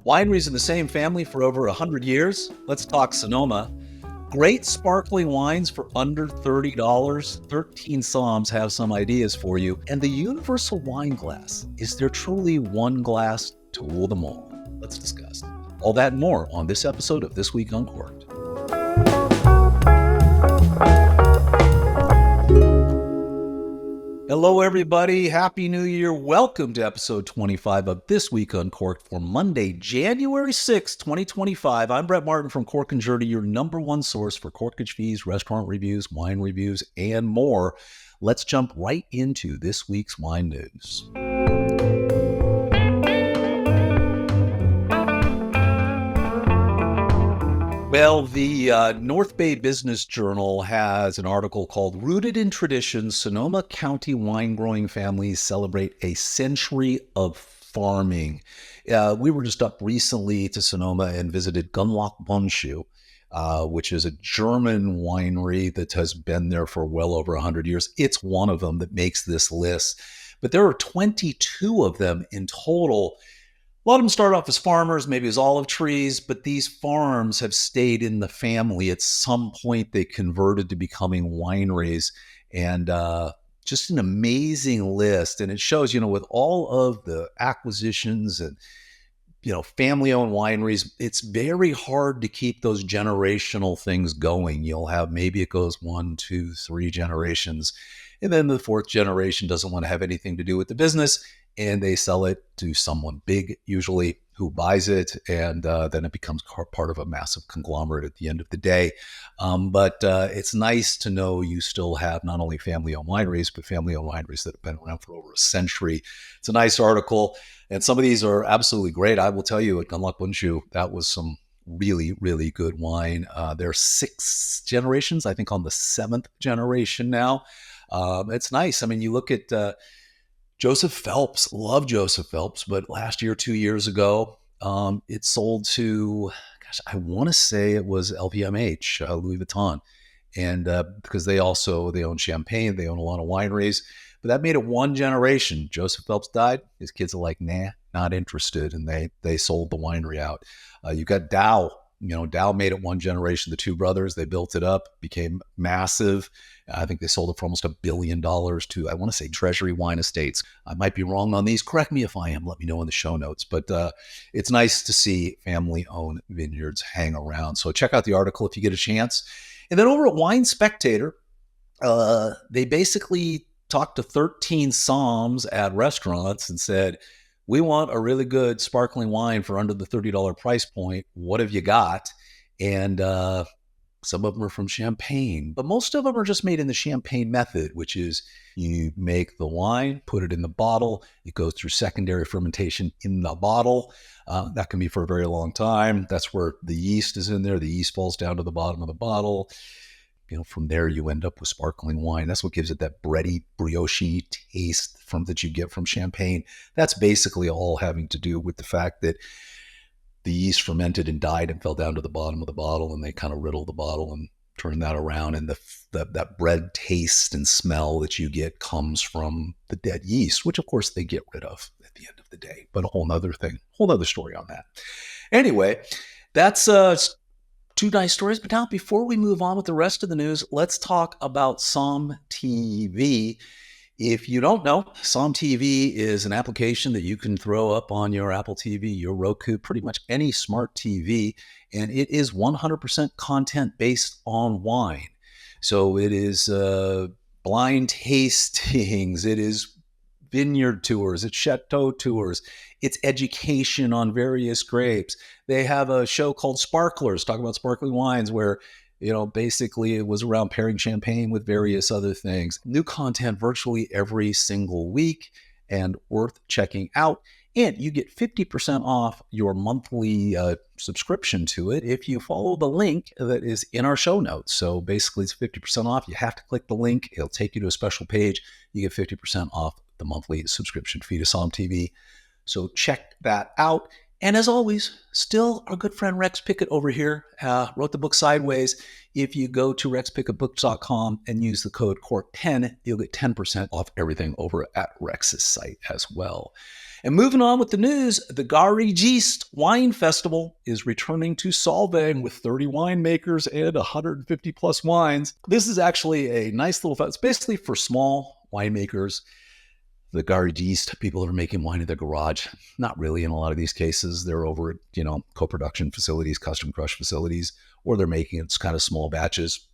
Wineries in the same family for over 100 years. Let's talk Sonoma. Great sparkling wines for under $30. 13 SOMMs have some ideas for you. And the universal wine glass. Is there truly one glass to rule them all? Let's discuss all that and more on this episode of This Week Uncorked. Hello, everybody. Happy New Year. Welcome to episode 25 of This Week Uncorked for Monday, January 6th, 2025. I'm Brett Martin from Corkage, your number one source for Corkage fees, restaurant reviews, wine reviews, and more. Let's jump right into this week's wine news. Well, the North Bay Business Journal has an article called Rooted in Tradition, Sonoma County Wine-Growing Families Celebrate a Century of Farming. We were just up recently to Sonoma and visited Gunlock-Bundschuh, which is a German winery that has been there for well over 100 years. It's one of them that makes this list. But there are 22 of them in total. A lot of them start off as farmers, maybe as olive trees, but these farms have stayed in the family. At some point, they converted to becoming wineries, and just an amazing list. And it shows, with all of the acquisitions and, family-owned wineries, it's very hard to keep those generational things going. You'll have, maybe it goes 1, 2, 3 generations, and then the fourth generation doesn't want to have anything to do with the business, and they sell it to someone big, usually, who buys it, and then it becomes part of a massive conglomerate at the end of the day. But it's nice to know you still have not only family-owned wineries, but family-owned wineries that have been around for over a century. It's a nice article, and some of these are absolutely great. I will tell you, at Gunlock-Bundschuh, that was some really, really good wine. There are 6 generations, I think on the 7th generation now. It's nice. I mean, you look at Joseph Phelps, love Joseph Phelps, but last year, 2 years ago, it sold to, I want to say it was LVMH, Louis Vuitton. And because they own champagne, they own a lot of wineries, but that made it one generation. Joseph Phelps died. His kids are like, nah, not interested. And they sold the winery out. You got Dow. Dow made it one generation. The two brothers, they built it up, became massive. I think they sold it for almost $1 billion to, I want to say, Treasury Wine Estates. I might be wrong on these. Correct me if I am. Let me know in the show notes. But it's nice to see family-owned vineyards hang around. So check out the article if you get a chance. And then over at Wine Spectator, they basically talked to 13 SOMMs at restaurants and said, we want a really good sparkling wine for under the $30 price point. What have you got? And some of them are from Champagne, but most of them are just made in the Champagne method, which is you make the wine, put it in the bottle. It goes through secondary fermentation in the bottle. That can be for a very long time. That's where the yeast is in there. The yeast falls down to the bottom of the bottle. From there, you end up with sparkling wine. That's what gives it that bready, brioche taste that you get from Champagne. That's basically all having to do with the fact that the yeast fermented and died and fell down to the bottom of the bottle, and they kind of riddle the bottle and turn that around. And that bread taste and smell that you get comes from the dead yeast, which, of course, they get rid of at the end of the day. But a whole nother thing, whole other story on that. Anyway, that's 2 nice stories. But now, before we move on with the rest of the news, let's talk about SOMM TV. If you don't know, SOMM TV is an application that you can throw up on your Apple TV, your Roku, pretty much any smart TV, and it is 100% content based on wine. So it is blind tastings, it is vineyard tours, it's chateau tours, it's education on various grapes. They have a show called Sparklers, talking about sparkling wines, where basically it was around pairing champagne with various other things. New content virtually every single week and worth checking out. And you get 50% off your monthly subscription to it if you follow the link that is in our show notes. So basically it's 50% off. You have to click the link. It'll take you to a special page. You get 50% off the monthly subscription fee to SOMM TV. So check that out. And as always, still our good friend Rex Pickett over here wrote the book Sideways. If you go to rexpickettbooks.com and use the code CORK10, you'll get 10% off everything over at Rex's site as well. And moving on with the news, the Garagiste Wine Festival is returning to Solvang with 30 winemakers and 150 plus wines. This is actually a nice little festival. It's basically for small winemakers. The Garagiste, people that are making wine in their garage. Not really in a lot of these cases. They're over at, co-production facilities, custom crush facilities, or they're making it's kind of small batches.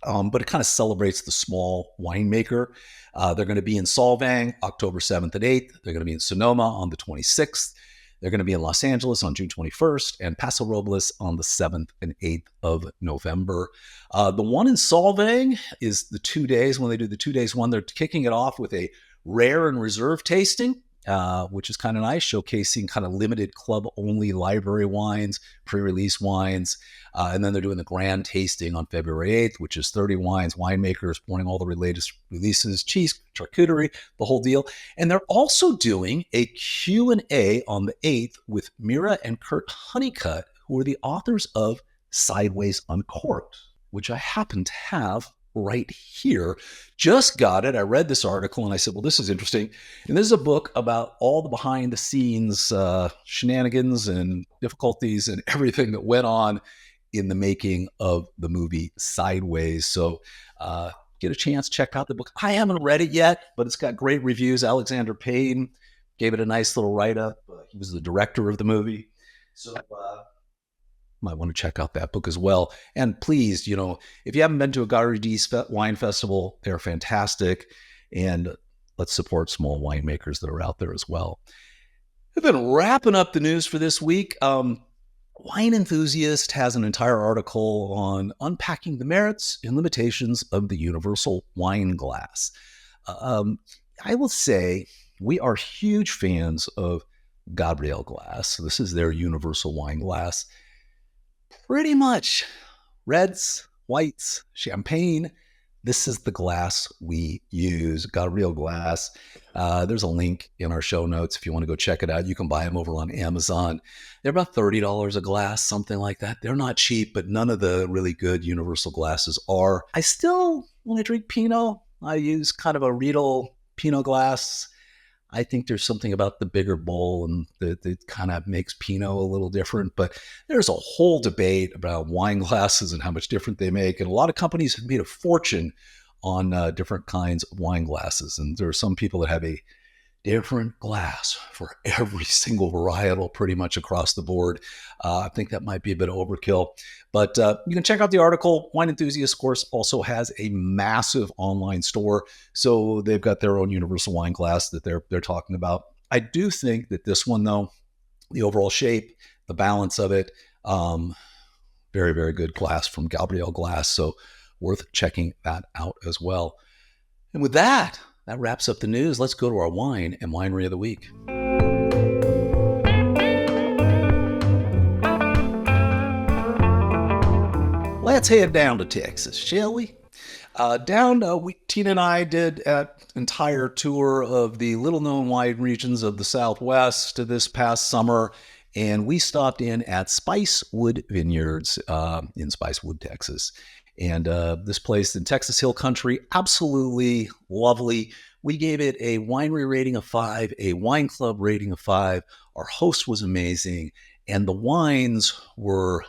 But it kind of celebrates the small winemaker. They're going to be in Solvang October 7th and 8th. They're going to be in Sonoma on the 26th. They're going to be in Los Angeles on June 21st and Paso Robles on the 7th and 8th of November. The one in Solvang is the 2 days. When they do the 2 days one, they're kicking it off with a rare and reserve tasting, which is kind of nice, showcasing kind of limited club-only library wines, pre-release wines. And then they're doing the grand tasting on February 8th, which is 30 wines, winemakers, pouring all the latest releases, cheese, charcuterie, the whole deal. And they're also doing a Q&A on the 8th with Mira and Kurt Honeycutt, who are the authors of Sideways Uncorked, which I happen to have right here. Just got it. I read this article and I said, well, this is interesting. And this is a book about all the behind the scenes shenanigans and difficulties and everything that went on in the making of the movie Sideways. So get a chance, check out the book. I haven't read it yet, but it's got great reviews. Alexander Payne gave it a nice little write-up. He was the director of the movie. So might want to check out that book as well. And please, if you haven't been to a Garagiste wine festival, they're fantastic. And let's support small winemakers that are out there as well. I've been wrapping up the news for this week. Wine Enthusiast has an entire article on unpacking the merits and limitations of the universal wine glass. I will say we are huge fans of Gabriel-Glas. This is their universal wine glass. Pretty much reds, whites, champagne. This is the glass we use, Gabriel-Glas. There's a link in our show notes if you want to go check it out. You can buy them over on Amazon. They're about $30 a glass, something like that. They're not cheap, but none of the really good universal glasses are. I still, when I drink Pinot, I use kind of a Riedel Pinot glass. I think there's something about the bigger bowl and that kind of makes Pinot a little different. But there's a whole debate about wine glasses and how much different they make. And a lot of companies have made a fortune on different kinds of wine glasses. And there are some people that have a different glass for every single varietal pretty much across the board. I think that might be a bit of overkill. But you can check out the article. Wine Enthusiast, of course, also has a massive online store. So they've got their own universal wine glass that they're talking about. I do think that this one, though, the overall shape, the balance of it, very, very good glass from Gabriel-Glas. So worth checking that out as well. And with that wraps up the news. Let's go to our wine and winery of the week. Let's head down to Texas, shall we? Tina and I did an entire tour of the little-known wine regions of the Southwest this past summer, and we stopped in at Spicewood Vineyards in Spicewood, Texas. And this place in Texas Hill Country, absolutely lovely. We gave it a winery rating of 5, a wine club rating of 5. Our host was amazing, and the wines were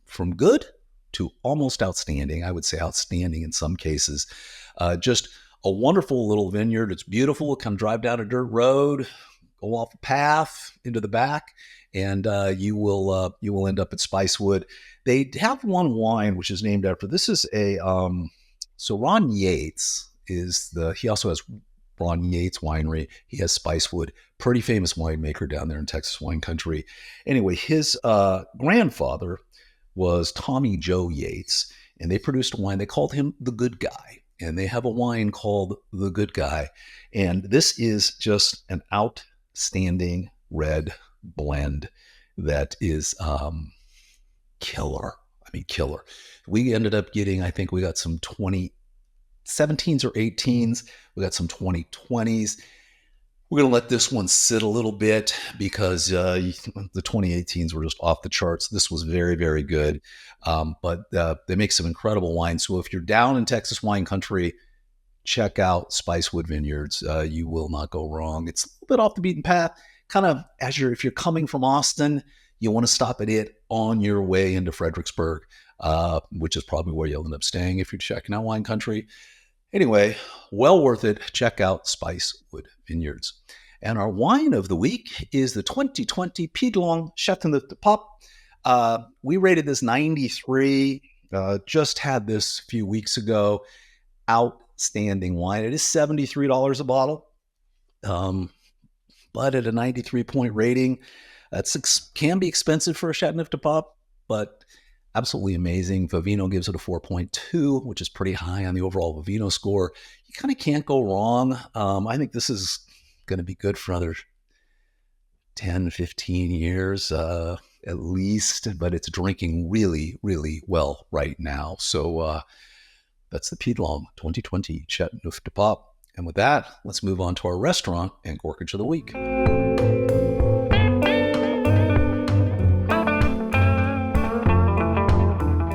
from good to almost outstanding. I would say outstanding in some cases. Just a wonderful little vineyard. It's beautiful. Come drive down a dirt road, go off a path into the back, and you will end up at Spicewood. They have one wine which is named after. This is so Ron Yates he also has Ron Yates Winery. He has Spicewood, pretty famous winemaker down there in Texas wine country. Anyway, his grandfather was Tommy Joe Yates, and they produced a wine. They called him the Good Guy, and they have a wine called the Good Guy. And this is just an outstanding red blend that is killer. I mean, killer. We ended up getting, I think we got some 2017s or 18s. We got some 2020s. We're going to let this one sit a little bit because the 2018s were just off the charts. This was very, very good. But they make some incredible wine. So if you're down in Texas wine country, check out Spicewood Vineyards. You will not go wrong. It's a little bit off the beaten path. kind of if you're coming from Austin, you want to stop at it on your way into Fredericksburg, which is probably where you'll end up staying if you're checking out wine country. Anyway, well worth it. Check out Spicewood Vineyards. And our wine of the week is the 2020 Piedlong Châteauneuf-du-Pape. We rated this 93. Just had this a few weeks ago. Outstanding wine. It is $73 a bottle. But at a 93-point rating, can be expensive for a Châteauneuf-du-Pape, but absolutely amazing. Vivino gives it a 4.2, which is pretty high on the overall Vivino score. You kind of can't go wrong. I think this is going to be good for another 10, 15 years at least, but it's drinking really, really well right now. So that's the Piedlong 2020 Châteauneuf-du-Pape. And with that, let's move on to our restaurant and Corkage of the week.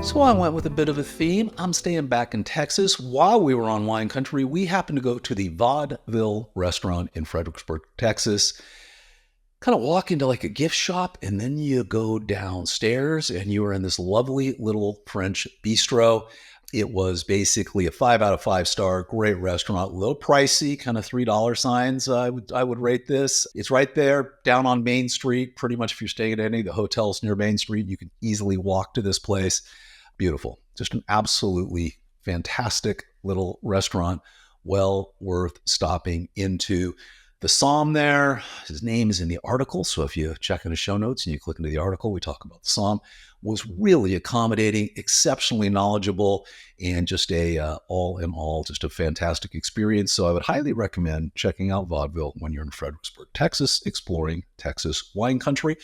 So I went with a bit of a theme. I'm staying back in Texas. While we were on wine country, we happened to go to the Vaudeville Restaurant in Fredericksburg, Texas. Kind of walk into like a gift shop, and then you go downstairs and you are in this lovely little French bistro. It was basically a 5 out of 5 star, great restaurant, a little pricey, kind of $3 signs. I would rate this. It's right there down on Main Street. Pretty much if you're staying at any of the hotels near Main Street, you can easily walk to this place. Beautiful. Just an absolutely fantastic little restaurant. Well worth stopping into. The SOMM there, his name is in the article. So if you check in the show notes and you click into the article, we talk about the SOMM, was really accommodating, exceptionally knowledgeable, and just all in all, just a fantastic experience. So I would highly recommend checking out Vaudeville when you're in Fredericksburg, Texas, exploring Texas wine country.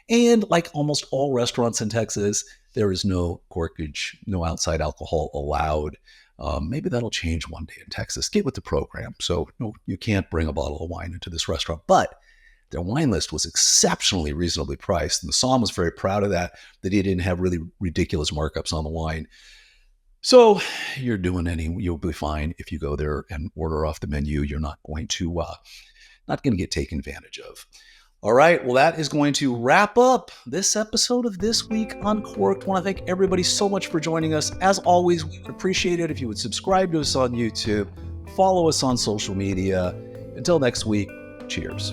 And like almost all restaurants in Texas, there is no corkage, no outside alcohol allowed. Maybe that'll change one day in Texas. Get with the program. So you can't bring a bottle of wine into this restaurant, but their wine list was exceptionally reasonably priced. And the SOMM was very proud of that he didn't have really ridiculous markups on the wine. So you'll be fine if you go there and order off the menu. You're not going to get taken advantage of. All right, well, that is going to wrap up this episode of This Week Uncorked. I want to thank everybody so much for joining us. As always, we would appreciate it if you would subscribe to us on YouTube, follow us on social media. Until next week, cheers.